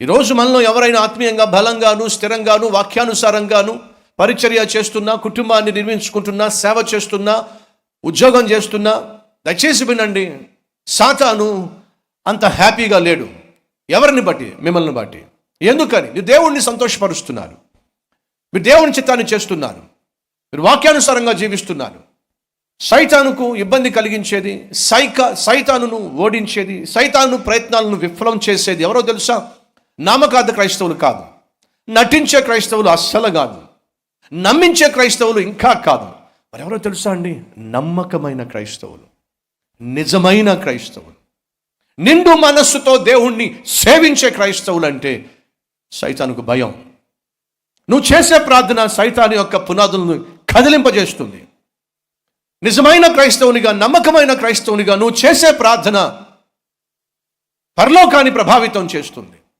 ఈరోజు మనలో ఎవరైనా ఆత్మీయంగా బలంగాను స్థిరంగాను వాక్యానుసారంగాను పరిచర్య చేస్తున్నా, కుటుంబాన్ని నిర్మించుకుంటున్నా, సేవ చేస్తున్నా, ఉద్యోగం చేస్తున్నా, దయచేసి వినండి, సాతాను అంత హ్యాపీగా లేడు. ఎవరిని బట్టి? మిమ్మల్ని బట్టి. ఎందుకని? మీరు దేవుణ్ణి సంతోషపరుస్తున్నారు, మీరు దేవుని చిత్తాన్ని చేస్తున్నారు, మీరు వాక్యానుసారంగా జీవిస్తున్నారు. సైతానుకు ఇబ్బంది కలిగించేది, సైతానును ఓడించేది, సైతాను ప్రయత్నాలను విఫలం చేసేది ఎవరో తెలుసా? నామకార్థ క్రైస్తవులు కాదు, నటించే క్రైస్తవులు అస్సలు కాదు, నమ్మించే క్రైస్తవులు ఇంకా కాదు. మరి ఎవరో తెలుసా అండి? నమ్మకమైన క్రైస్తవులు, నిజమైన క్రైస్తవులు, నిండు మనస్సుతో దేవుణ్ణి సేవించే క్రైస్తవులు అంటే సైతానుకు భయం. నువ్వు చేసే ప్రార్థన సైతాను యొక్క పునాదులను కదిలింపజేస్తుంది. నిజమైన క్రైస్తవునిగా, నమ్మకమైన క్రైస్తవునిగా నువ్వు చేసే ప్రార్థన పరలోకాన్ని ప్రభావితం చేస్తుంది.